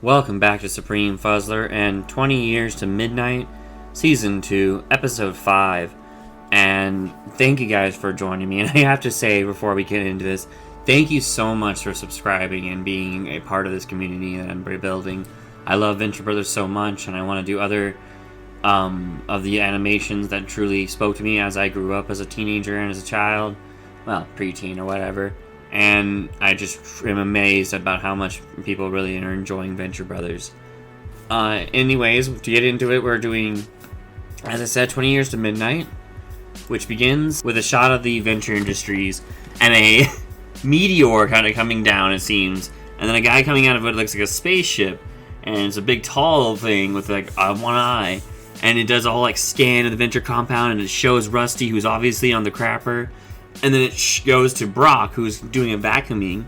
Welcome back to Supreme Fuzzler and 20 Years to Midnight, Season 2, Episode 5. And thank you guys for joining me. And I have to say, before we get into this, thank you so much for subscribing and being a part of this community that I'm rebuilding. I love Venture Brothers so much, and I want to do other of the animations that truly spoke to me as I grew up as a teenager and as a child. Well, preteen or whatever. And I just am amazed about how much people really are enjoying Venture Brothers. Anyways, to get into it, we're doing, as I said, 20 Years to Midnight, which begins with a shot of the venture industries and a meteor kind of coming down, it seems, and then a guy coming out of it looks like a spaceship, and it's a big tall thing with like one eye, and it does a whole like scan of the venture compound, and it shows Rusty, who's obviously on the crapper. And then it goes to Brock, who's doing a vacuuming.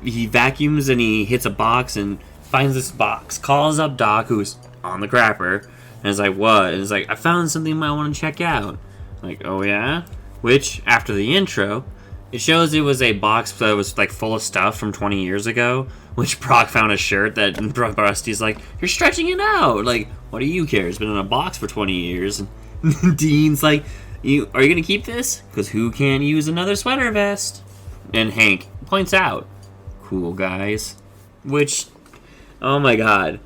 He vacuums and he hits a box and finds this box. Calls up Doc, who's on the crapper. And is like, what? And it's like, I found something you might want to check out. Like, oh yeah? Which, after the intro, it shows it was a box that was like full of stuff from 20 years ago. Which Brock found a shirt that Rusty's like, you're stretching it out. Like, what do you care? It's been in a box for 20 years. And Dean's like, are you going to keep this? Because who can't use another sweater vest? And Hank points out, cool guys. Which, oh my god.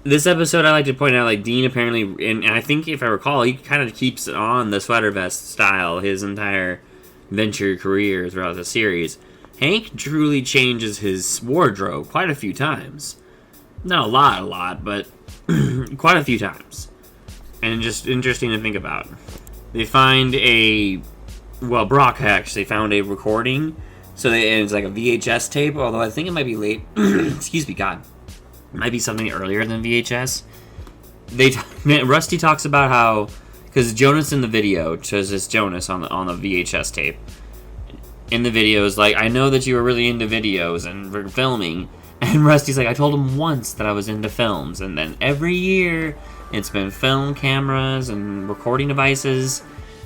This episode, I like to point out, like, Dean apparently, and I think if I recall, he kind of keeps on the sweater vest style his entire venture career throughout the series. Hank truly changes his wardrobe quite a few times. Not a lot, but quite a few times. And just interesting to think about. They find Brock actually found a recording, and it's like a VHS tape, although I think it might be late, excuse me, God, it might be something earlier than VHS. Rusty talks about how, because Jonas in the video, says it's Jonas on the VHS tape, in the video is like, I know that you were really into videos and we're filming, and Rusty's like, I told him once that I was into films, and then every year, it's been film cameras and recording devices.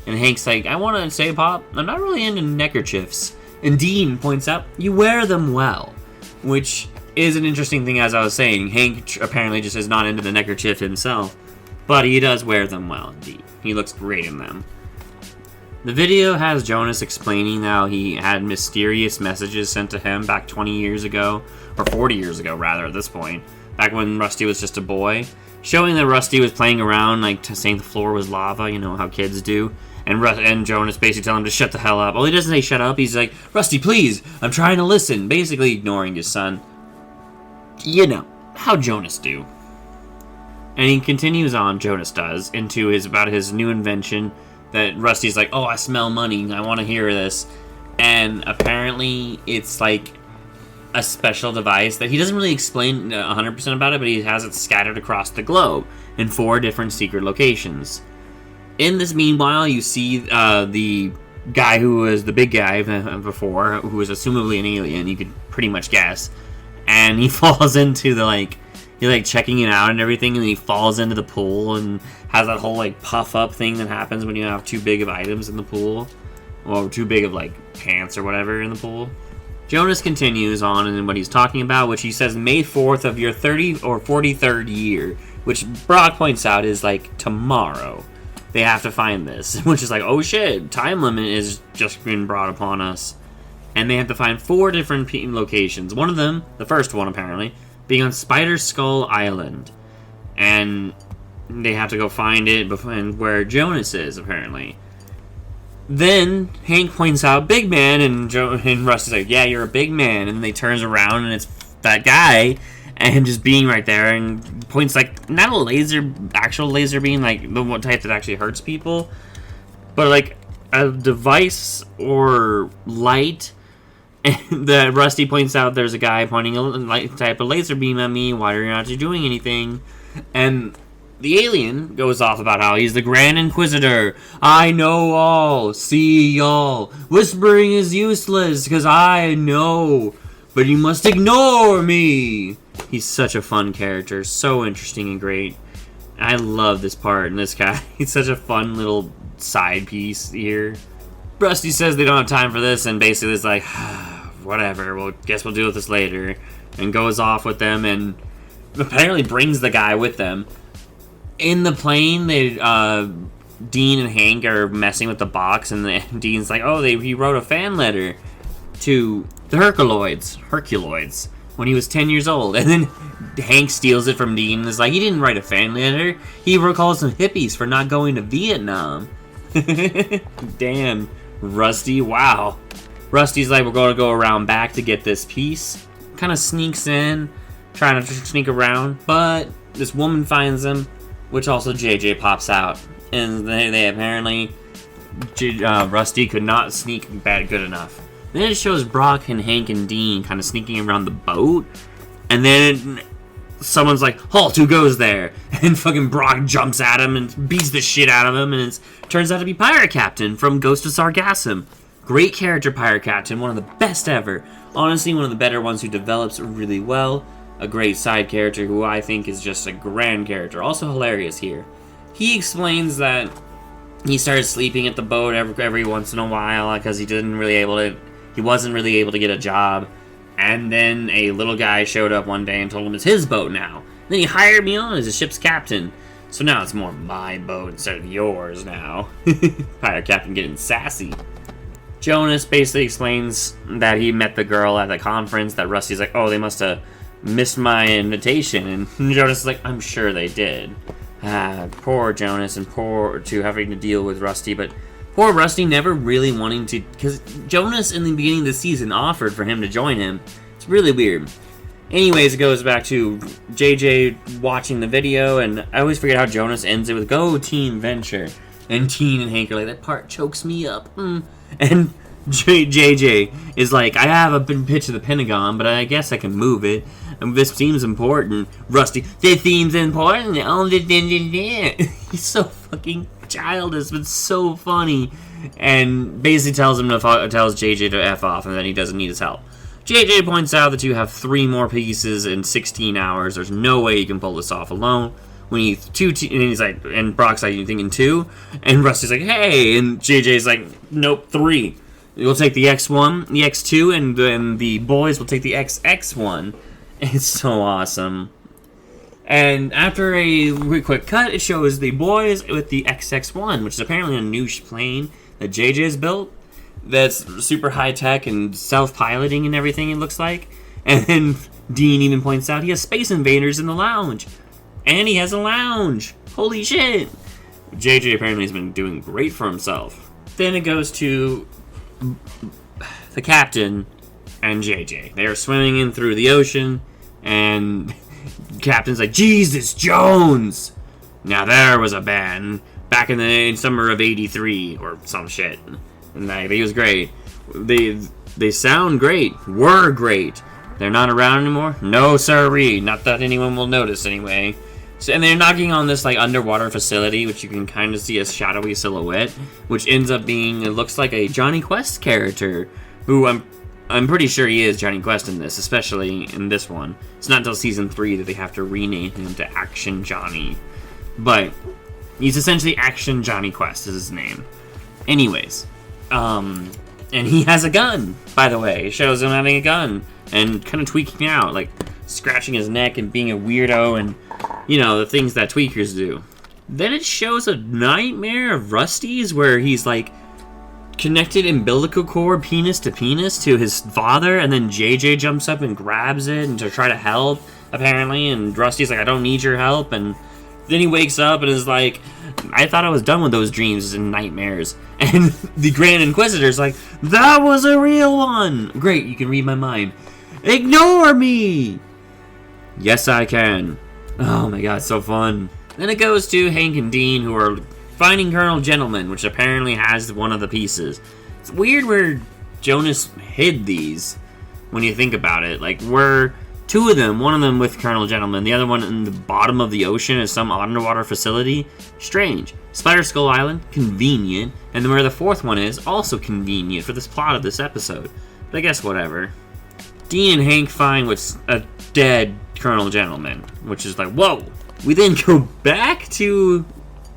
And Hank's like, I want to say, Pop, I'm not really into neckerchiefs. And Dean points out, you wear them well. Which is an interesting thing, as I was saying. Hank apparently just is not into the neckerchief himself. But he does wear them well, indeed. He looks great in them. The video has Jonas explaining how he had mysterious messages sent to him back 20 years ago. Or 40 years ago, rather, at this point. Back when Rusty was just a boy. Showing that Rusty was playing around, like, saying the floor was lava, you know, how kids do. And Jonas basically telling him to shut the hell up. Well, he doesn't say shut up. He's like, Rusty, please, I'm trying to listen. Basically ignoring his son. You know, how Jonas do. And he continues on, Jonas does, about his new invention that Rusty's like, oh, I smell money. I want to hear this. And apparently it's like a special device that he doesn't really explain 100% about it, but he has it scattered across the globe in 4 different secret locations. In this meanwhile, you see the guy who was the big guy before, who was assumably an alien, you could pretty much guess, and he falls into the, you're checking it out and everything, and he falls into the pool and has that whole puff up thing that happens when you have too big of items in the pool, or too big of pants or whatever in the pool. Jonas continues on in what he's talking about, which he says May 4th of your 30 or 43rd year, which Brock points out is tomorrow. They have to find this, which is oh shit, time limit is just been brought upon us. And they have to find 4 different locations. One of them, the first one apparently, being on Spider Skull Island. And they have to go find it where Jonas is, apparently. Then Hank points out Big Man, and Rusty's like, yeah, you're a big man. And then they turns around and it's that guy, and just being right there, and points not a actual laser beam, the one type that actually hurts people, but a device or light. And that Rusty points out there's a guy pointing a type of laser beam at me. Why are you not doing anything? And the alien goes off about how he's the Grand Inquisitor. I know all. See y'all. Whispering is useless because I know. But you must ignore me. He's such a fun character. So interesting and great. I love this part and this guy. He's such a fun little side piece here. Rusty says they don't have time for this, and basically is whatever, guess we'll deal with this later. And goes off with them, and apparently brings the guy with them. In the plane, Dean and Hank are messing with the box, and Dean's like, oh, he wrote a fan letter to the Herculoids, when he was 10 years old. And then Hank steals it from Dean and is like, he didn't write a fan letter. He recalls some hippies for not going to Vietnam. Damn, Rusty, wow. Rusty's like, we're going to go around back to get this piece. Kind of sneaks in, trying to sneak around, but this woman finds him, which also JJ pops out. And they apparently, Rusty could not sneak good enough. Then it shows Brock and Hank and Dean kind of sneaking around the boat. And then someone's like, halt, who goes there? And fucking Brock jumps at him and beats the shit out of him. And it turns out to be Pirate Captain from Ghost of Sargassum. Great character, Pirate Captain. One of the best ever. Honestly, one of the better ones who develops really well. A great side character who I think is just a grand character. Also hilarious here. He explains that he started sleeping at the boat every once in a while because he wasn't really able to get a job. And then a little guy showed up one day and told him it's his boat now. Then he hired me on as a ship's captain. So now it's more my boat instead of yours now. Pirate Captain getting sassy. Jonas basically explains that he met the girl at the conference, that Rusty's like, oh, they must have missed my invitation. And Jonas is like, I'm sure they did. Poor Jonas, and poor to having to deal with Rusty, but poor Rusty never really wanting to, because Jonas in the beginning of the season offered for him to join him. It's really weird. Anyways, it goes back to JJ watching the video, and I always forget how Jonas ends it with, go team venture. And Teen and Hank are like, that part chokes me up. And JJ is like, I have a pitch of the Pentagon, but I guess I can move it. And this seems important. Rusty, this seems important. He's so fucking childish, but so funny. And basically tells JJ to F off, and then he doesn't need his help. JJ points out that you have 3 more pieces in 16 hours. There's no way you can pull this off alone. We need 2 and he's like, and Brock's like, you thinking 2? And Rusty's like, hey, and JJ's like, nope, 3. We'll take the X1, the X2, and then the boys will take the XX1. It's so awesome. And after a quick cut, it shows the boys with the XX1, which is apparently a new plane that JJ has built. That's super high-tech and self-piloting and everything, it looks like. And then Dean even points out he has Space Invaders in the lounge. And he has a lounge. Holy shit. JJ apparently has been doing great for himself. Then it goes to the captain and JJ. They are swimming in through the ocean, and Captain's like, Jesus Jones! Now there was a band back in the summer of '83 or some shit. And he was great. They sound great. Were great. They're not around anymore? No sirree. Not that anyone will notice anyway. So, and they're knocking on this like underwater facility, which you can kind of see a shadowy silhouette, which ends up being, it looks like a Johnny Quest character, who I'm pretty sure he is Johnny Quest in this, especially in this one. It's not until season 3 that they have to rename him to Action Jonny, but he's essentially Action Johnny Quest is his name. Anyways, and he has a gun, by the way. It shows him having a gun and kind of tweaking out, like scratching his neck and being a weirdo and, you know, the things that tweakers do. Then it shows a nightmare of Rusty's where he's like connected umbilical cord penis to his father, and then JJ jumps up and grabs it and to try to help, apparently, and Rusty's like, I don't need your help, and then he wakes up and is like, I thought I was done with those dreams and nightmares. And the Grand Inquisitor's like, that was a real one! Great, you can read my mind. Ignore me! Yes, I can. Oh my god, so fun. Then it goes to Hank and Dean, who are finding Colonel Gentleman, which apparently has one of the pieces. It's weird where Jonas hid these, when you think about it. Like, we're 2 of them, one of them with Colonel Gentleman, the other one in the bottom of the ocean is some underwater facility. Strange. Spider Skull Island, convenient. And then where the 4th one is, also convenient for this plot of this episode. But I guess whatever. Dean and Hank find what's a dead Colonel Gentleman, which is like, whoa. We then go back to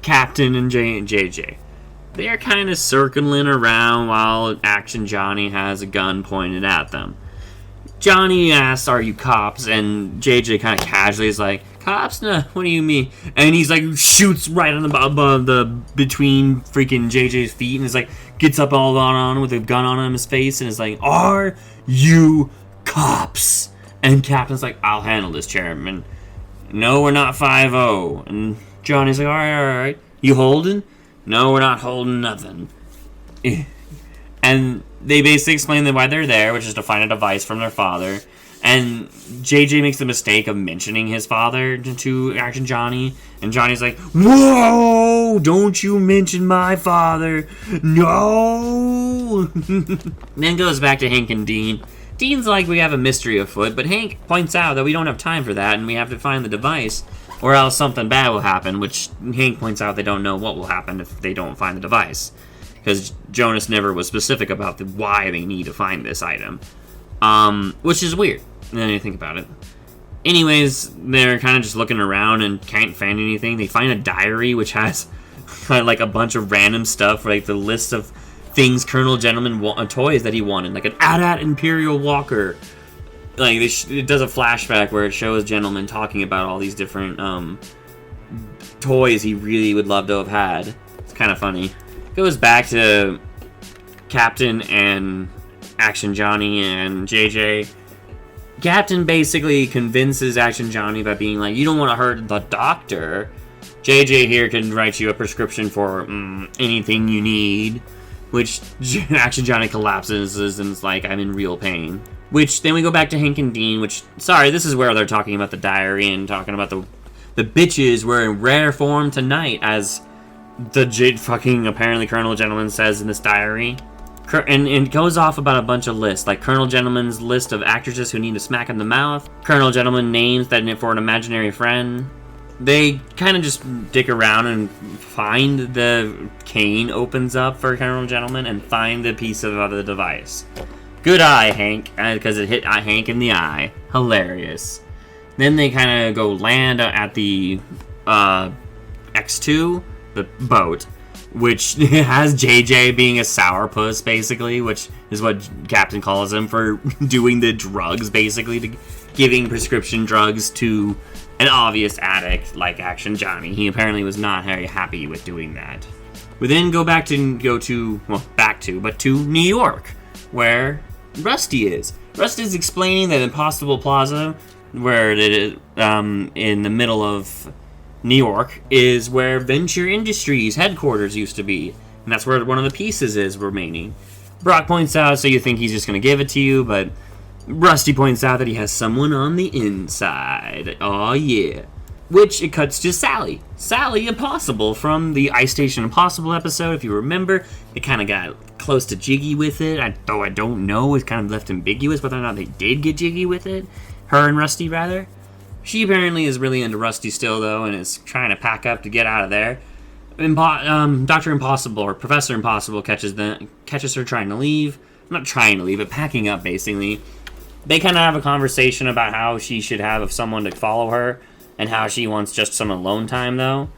Captain and JJ. They're kind of circling around while Action Jonny has a gun pointed at them. Johnny asks, "Are you cops?" And JJ kind of casually is like, "Cops? No, what do you mean?" And he's like, shoots right on the between freaking JJ's feet, and is like, gets up all on with a gun on his face, and is like, "Are you cops?" And Captain's like, "I'll handle this, Chairman." "No, we're not 5-0. And Johnny's like, all right. You holding?" "No, we're not holding nothing." And they basically explain why they're there, which is to find a device from their father. And JJ makes the mistake of mentioning his father to Action Jonny. And Johnny's like, "Whoa! Don't you mention my father. No!" Then goes back to Hank and Dean. Dean's like, "We have a mystery afoot," but Hank points out that we don't have time for that, and we have to find the device, or else something bad will happen, which Hank points out they don't know what will happen if they don't find the device. Because Jonas never was specific about why they need to find this item. Which is weird, when you think about it. Anyways, they're kind of just looking around and can't find anything. They find a diary which has kind of like a bunch of random stuff, like the list of things Colonel Gentleman toys that he wanted, like an AT-AT Imperial Walker. Like it does a flashback where it shows Gentleman talking about all these different toys he really would love to have had. It's kind of funny. Goes back to Captain and Action Jonny and JJ. Captain basically convinces Action Jonny by being like, "You don't want to hurt the doctor. JJ here can write you a prescription for anything you need." Which Action Jonny collapses and is like, "I'm in real pain." Which then we go back to Hank and Dean, which, sorry, this is where they're talking about the diary and talking about the bitches were in rare form tonight, as the fucking apparently Colonel Gentleman says in this diary. And it goes off about a bunch of lists, like Colonel Gentleman's list of actresses who need a smack in the mouth, Colonel Gentleman names that for an imaginary friend. They kind of just dick around and find the cane opens up for Colonel Gentleman and find the piece of the device. Good eye, Hank, because it hit Hank in the eye. Hilarious. Then they kind of go land at the X2, the boat, which has JJ being a sourpuss, basically, which is what Captain calls him for doing the drugs, basically, giving prescription drugs to an obvious addict like Action Jonny. He apparently was not very happy with doing that. We then go to New York, where Rusty is. Rusty's explaining that Impossible Plaza, where it is in the middle of New York, is where Venture Industries headquarters used to be, and that's where one of the pieces is remaining. Brock points out, so you think he's just going to give it to you, but Rusty points out that he has someone on the inside. Oh yeah. Which it cuts to Sally. Sally Impossible from the Ice Station Impossible episode, if you remember. It kind of got close to jiggy with it, though I don't know. It's kind of left ambiguous whether or not they did get jiggy with it. Her and Rusty, rather. She apparently is really into Rusty still, though, and is trying to pack up to get out of there. Dr. Impossible, or Professor Impossible, catches her trying to leave. Not trying to leave, but packing up, basically. They kind of have a conversation about how she should have someone to follow her, and how she wants just some alone time, though.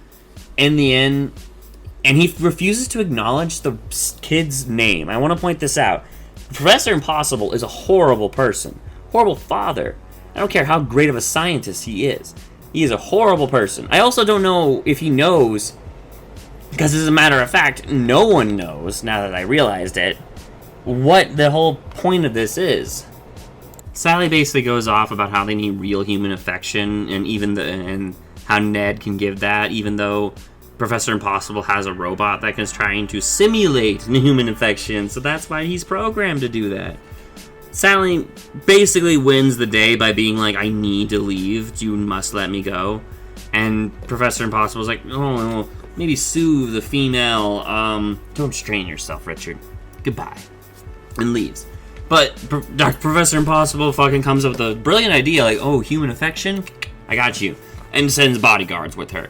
In the end, and he refuses to acknowledge the kid's name. I want to point this out. Professor Impossible is a horrible person. Horrible father. I don't care how great of a scientist he is. He is a horrible person. I also don't know if he knows, because as a matter of fact, no one knows, now that I realized it, what the whole point of this is. Sally basically goes off about how they need real human affection, and and how Ned can give that, even though Professor Impossible has a robot that is trying to simulate human affection, so that's why he's programmed to do that. Sally basically wins the day by being like, "I need to leave, you must let me go." And Professor Impossible's like, "Oh, maybe soothe the female, don't strain yourself, Richard. Goodbye." And leaves. But Professor Impossible fucking comes up with a brilliant idea, like, "Oh, human affection? I got you." And sends bodyguards with her.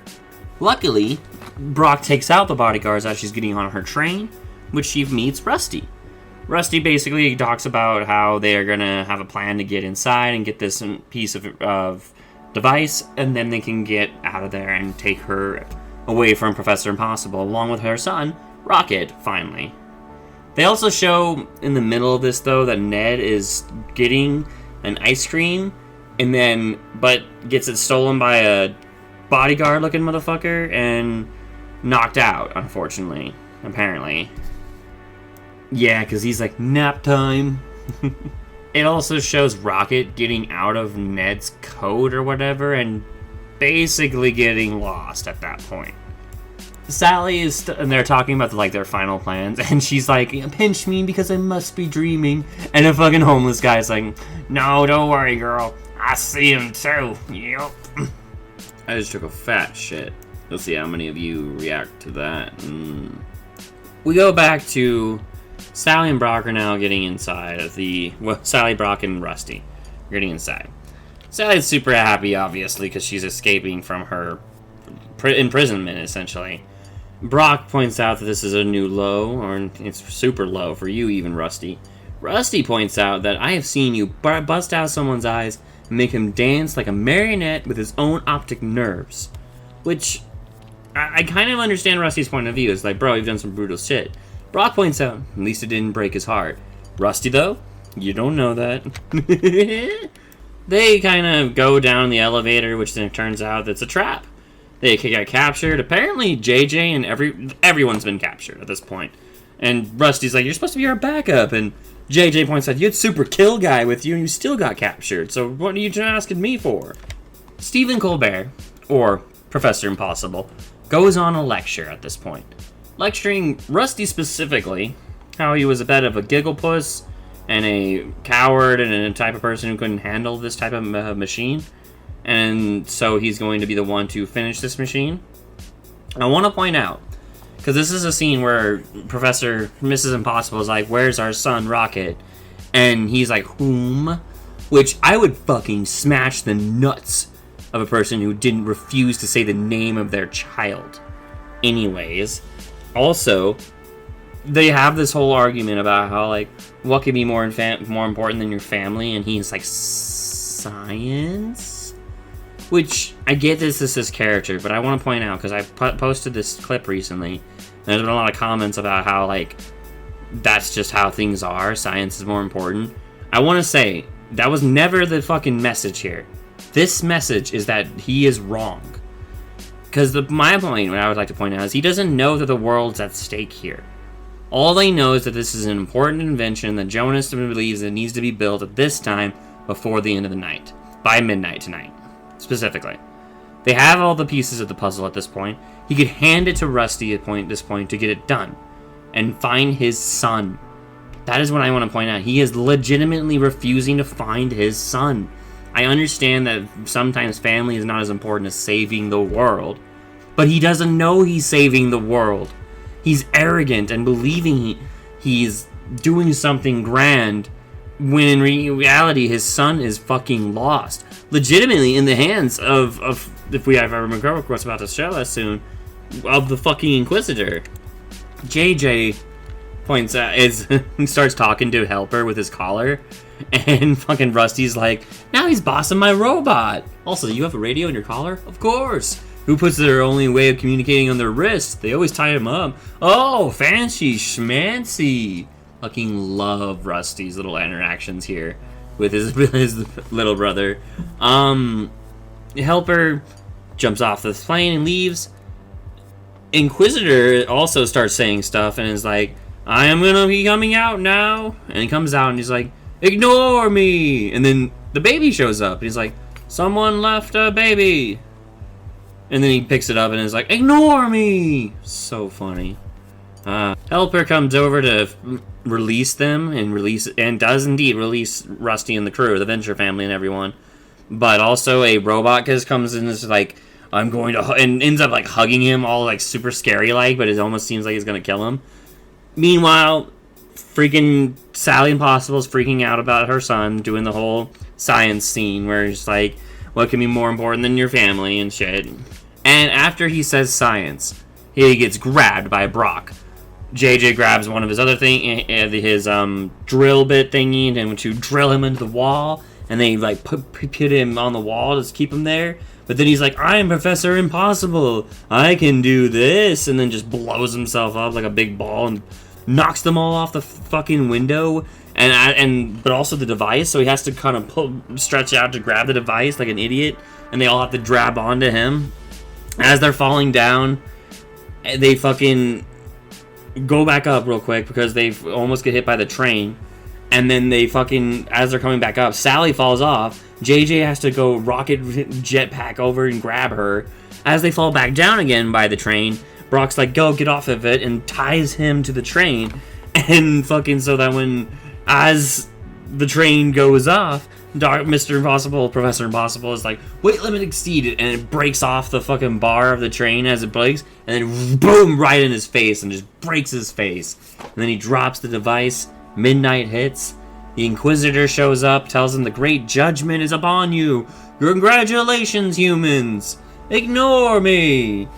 Luckily, Brock takes out the bodyguards as she's getting on her train, which she meets Rusty. Rusty basically talks about how they are going to have a plan to get inside and get this piece of device, and then they can get out of there and take her away from Professor Impossible, along with her son, Rocket, finally. They also show in the middle of this, though, that Ned is getting an ice cream, but gets it stolen by a bodyguard-looking motherfucker and knocked out, unfortunately, apparently. Yeah, because he's like, nap time. It also shows Rocket getting out of Ned's coat or whatever and basically getting lost at that point. Sally is, and they're talking about their final plans, and she's like, pinch me because I must be dreaming. And a fucking homeless guy's like, no, don't worry, girl. I see him too. Yep. I just took a fat shit. You'll see how many of you react to that. We go back to Sally and Brock are now getting inside of Sally, Brock, and Rusty are getting inside. Sally's super happy, obviously, because she's escaping from her imprisonment, essentially. Brock points out that this is a new low, or it's super low for you even, Rusty. Rusty points out that I have seen you bust out someone's eyes and make him dance like a marionette with his own optic nerves. Which, I kind of understand Rusty's point of view. It's like, bro, you've done some brutal shit. Brock points out, at least it didn't break his heart. Rusty, though, you don't know that. They kind of go down the elevator, which then turns out that's a trap. They get captured. Apparently, JJ and everyone's been captured at this point. And Rusty's like, you're supposed to be our backup. And JJ points out, you had Super Kill Guy with you and you still got captured. So what are you asking me for? Stephen Colbert, or Professor Impossible, goes on a lecture at this point. Lecturing Rusty specifically, how he was a bit of a gigglepuss and a coward and a type of person who couldn't handle this type of machine. And so he's going to be the one to finish this machine. I want to point out, because this is a scene where Mrs. Impossible is like, where's our son, Rocket? And he's like, whom? Which I would fucking smash the nuts of a person who didn't refuse to say the name of their child. Anyways, also, they have this whole argument about how, like, what could be more important than your family? And he's like, science? Which, I get this is his character, but I want to point out, because I posted this clip recently, and there's been a lot of comments about how, like, that's just how things are, science is more important. I want to say, that was never the fucking message here. This message is that he is wrong. Because my point, what I would like to point out, is he doesn't know that the world's at stake here. All they know is that this is an important invention that Jonas believes it needs to be built at this time before the end of the night. By midnight tonight, specifically. They have all the pieces of the puzzle at this point. He could hand it to Rusty at this point to get it done. And find his son. That is what I want to point out. He is legitimately refusing to find his son. I understand that sometimes family is not as important as saving the world. But he doesn't know he's saving the world. He's arrogant and believing he's doing something grand, when in reality his son is fucking lost. Legitimately in the hands of if I remember what's about to show us soon, of the fucking Inquisitor. JJ points out, starts talking to Helper with his collar, and fucking Rusty's like, now he's bossing my robot. Also, you have a radio in your collar? Of course. Who puts their only way of communicating on their wrist? They always tie him up. Oh, fancy schmancy. Fucking love Rusty's little interactions here with his little brother. Helper jumps off the plane and leaves. Inquisitor also starts saying stuff and is like, I am gonna be coming out now. And he comes out and he's like, ignore me. And then the baby shows up and he's like, someone left a baby. And then he picks it up and is like, ignore me. So funny. Helper comes over to release them and does indeed release Rusty and the crew, the Venture family and everyone. But also a robot comes in and is like, I'm going to, and ends up like hugging him all like super scary like, but it almost seems like he's going to kill him. Meanwhile, freaking Sally Impossible is freaking out about her son, doing the whole science scene where he's like, what can be more important than your family and shit. And after he says science, he gets grabbed by Brock. JJ grabs one of his other his drill bit thingy, and went to drill him into the wall, and they like put him on the wall to keep him there. But then he's like, I'm Professor Impossible, I can do this, and then just blows himself up like a big ball and knocks them all off the fucking window. but also the device, so he has to kind of stretch out to grab the device like an idiot, and they all have to grab onto him. As they're falling down, they fucking go back up real quick because they almost get hit by the train. And then they fucking, as they're coming back up, Sally falls off. JJ has to go rocket jetpack over and grab her. As they fall back down again by the train, Brock's like, go, get off of it, and ties him to the train. And fucking so that as the train goes off, Mr. Impossible, Professor Impossible is like, weight limit exceeded, and it breaks off the fucking bar of the train as it breaks, and then boom, right in his face, and just breaks his face. And then he drops the device. Midnight hits. The Inquisitor shows up, tells him the great judgment is upon you. Congratulations, humans. Ignore me.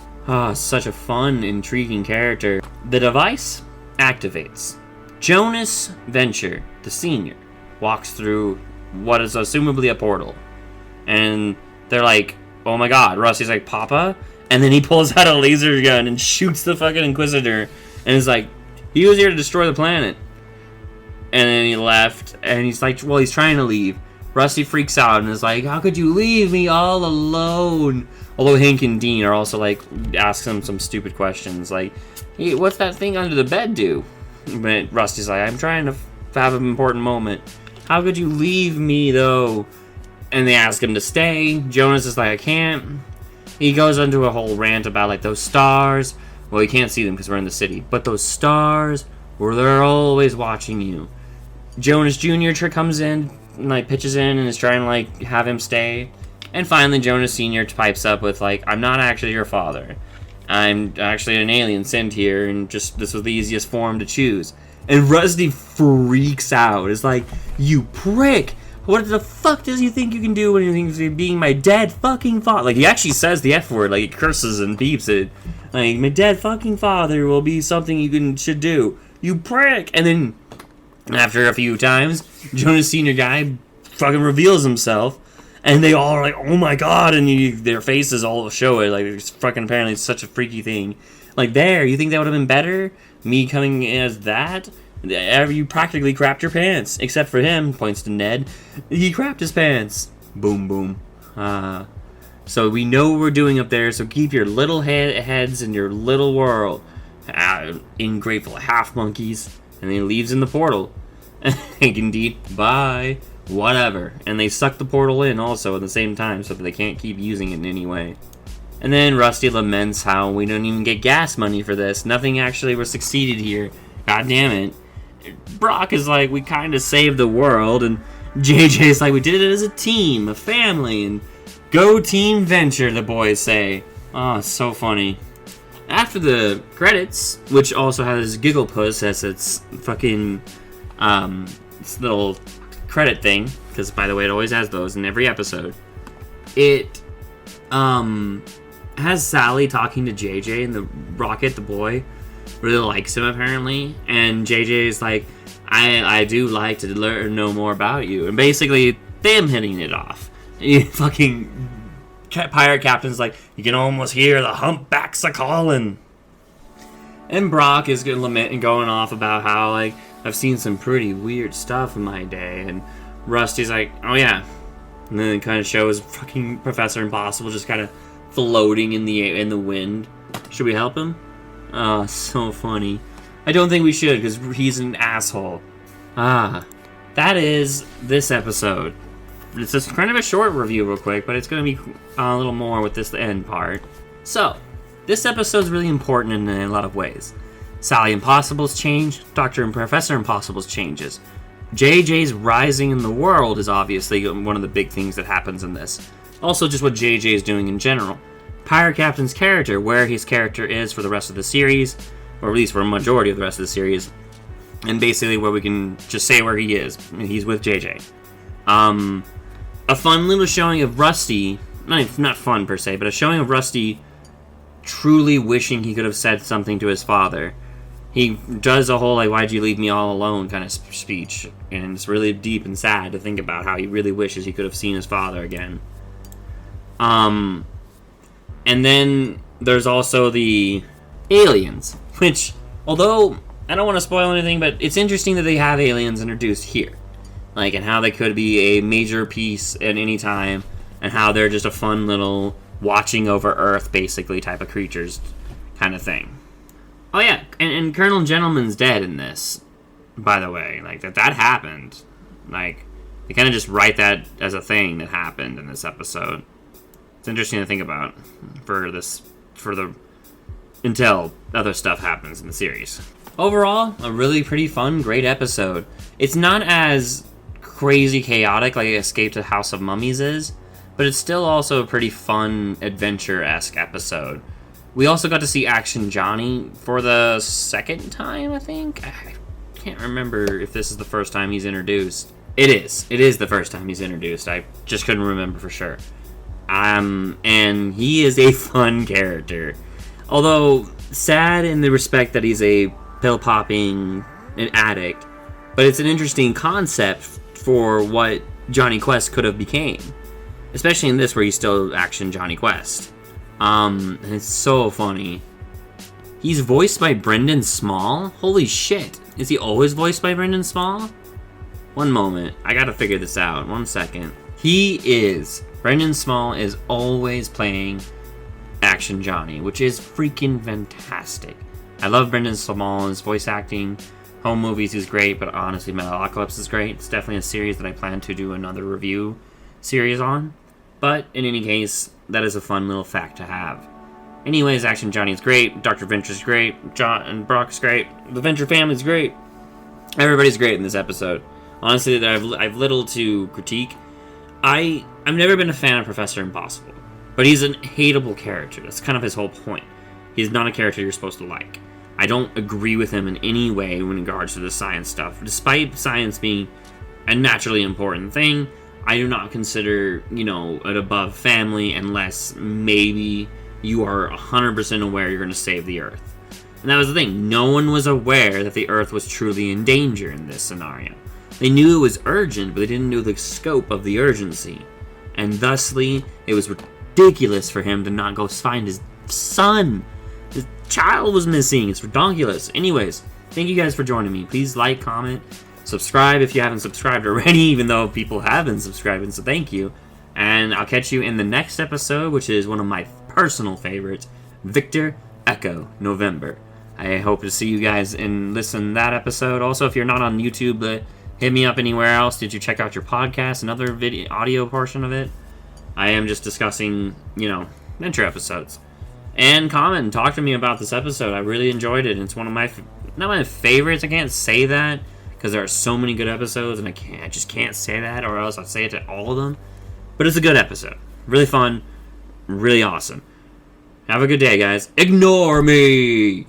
Such a fun, intriguing character. The device activates. Jonas Venture, the senior, walks through what is assumably a portal. And they're like, oh my god. Rusty's like, Papa? And then he pulls out a laser gun and shoots the fucking Inquisitor. And is like, he was here to destroy the planet. And then he left, and he's like, well, he's trying to leave. Rusty freaks out and is like, how could you leave me all alone? Although Hank and Dean are also like, ask him some stupid questions, like, hey, what's that thing under the bed do? But Rusty's like, I'm trying to have an important moment. How could you leave me, though? And they ask him to stay. Jonas is like, I can't. He goes into a whole rant about, like, those stars. Well, you can't see them because we're in the city. But those stars, where they're always watching you. Jonas Jr. comes in, and, like, pitches in and is trying to, like, have him stay. And finally, Jonas Sr. pipes up with, like, I'm not actually your father. I'm actually an alien sent here, and just this was the easiest form to choose. And Rusty freaks out. It's like, you prick! What the fuck does you think you can do when you think you're being my dead fucking father? Like, he actually says the F word, like, he curses and beeps it. Like, my dead fucking father will be something you should do. You prick! And then, after a few times, Jonas Sr. guy fucking reveals himself, and they all are like, oh my god, and their faces all show it, like, it's fucking apparently it's such a freaky thing. Like, there, you think that would have been better? Me coming as that? You practically crapped your pants, except for him, points to Ned. He crapped his pants. Boom, boom. So we know what we're doing up there, so keep your little heads in your little world. Ingrateful half monkeys. And then he leaves in the portal. And indeed, bye. Whatever. And they suck the portal in also at the same time so that they can't keep using it in any way. And then Rusty laments how we don't even get gas money for this. Nothing actually was succeeded here. God damn it. Brock is like, we kind of saved the world. And JJ's like, we did it as a team, a family. And go Team Venture, the boys say. Oh, it's so funny. After the credits, which also has Giggle Puss as its fucking its little credit thing, because by the way, it always has those in every episode. It has Sally talking to JJ, and the Rocket, the boy, really likes him apparently, and JJ is like, I do like to know more about you, and basically them hitting it off. You fucking pirate captain's like, you can almost hear the humpbacks a calling. And Brock is gonna lament and going off about how, like, I've seen some pretty weird stuff in my day. And Rusty's like, oh yeah. And then it kind of shows fucking Professor Impossible just kind of floating in the wind. Should we help him? Oh, so funny. I don't think we should, because he's an asshole. That is this episode. It's just kind of a short review real quick, but it's going to be a little more with this end part. So, this episode is really important in a lot of ways. Sally Impossible's change, Dr. and Professor Impossible's changes. JJ's rising in the world is obviously one of the big things that happens in this. Also just what JJ is doing in general. Pirate Captain's character, where his character is for the rest of the series, or at least for a majority of the rest of the series, and basically where we can just say where he is. He's with JJ. A fun little showing of Rusty, not fun per se, but a showing of Rusty truly wishing he could have said something to his father. He does a whole, like, why'd you leave me all alone kind of speech, and it's really deep and sad to think about how he really wishes he could have seen his father again. And then there's also the aliens, which, although I don't want to spoil anything, but it's interesting that they have aliens introduced here. Like, and how they could be a major piece at any time, and how they're just a fun little watching over Earth, basically, type of creatures kind of thing. Oh, yeah, and Colonel Gentleman's dead in this, by the way. Like, that happened. Like, they kind of just write that as a thing that happened in this episode. It's interesting to think about until other stuff happens in the series. Overall, a really pretty fun, great episode. It's not as crazy chaotic like Escape to House of Mummies is, but it's still also a pretty fun, adventure-esque episode. We also got to see Action Jonny for the second time, I think? I can't remember if this is the first time he's introduced. It is. It is the first time he's introduced. I just couldn't remember for sure. And he is a fun character. Although, sad in the respect that he's a pill-popping addict, but it's an interesting concept for what Jonny Quest could have became. Especially in this, where he's still Action Jonny Quest. And it's so funny. He's voiced by Brendon Small? Holy shit. Is he always voiced by Brendon Small? One moment. I gotta figure this out. 1 second. He is. Brendon Small is always playing Action Jonny, which is freaking fantastic. I love Brendon Small's voice acting. Home Movies is great, but honestly, Metalocalypse is great. It's definitely a series that I plan to do another review series on. But in any case, that is a fun little fact to have. Anyways, Action Jonny is great. Dr. Venture's great. John and Brock's great. The Venture family's great. Everybody's great in this episode. Honestly, I've little to critique. I've never been a fan of Professor Impossible, but he's an hateable character. That's kind of his whole point. He's not a character you're supposed to like. I don't agree with him in any way in regards to the science stuff. Despite science being a naturally important thing, I do not consider, it above family unless maybe you are 100% aware you're going to save the Earth. And that was the thing. No one was aware that the Earth was truly in danger in this scenario. They knew it was urgent, but they didn't know the scope of the urgency. And thusly, it was ridiculous for him to not go find his son. His child was missing. It's ridiculous. Anyways, thank you guys for joining me. Please like, comment, subscribe if you haven't subscribed already, even though people have been subscribing, so thank you. And I'll catch you in the next episode, which is one of my personal favorites, Victor Echo November. I hope to see you guys and listen to that episode. Also, if you're not on YouTube, but hit me up anywhere else. Did you check out your podcast, another video, audio portion of it? I am just discussing, adventure episodes. And comment and talk to me about this episode. I really enjoyed it. It's one of my, not my favorites. I can't say that because there are so many good episodes, and I just can't say that, or else I'd say it to all of them. But it's a good episode. Really fun. Really awesome. Have a good day, guys. Ignore me!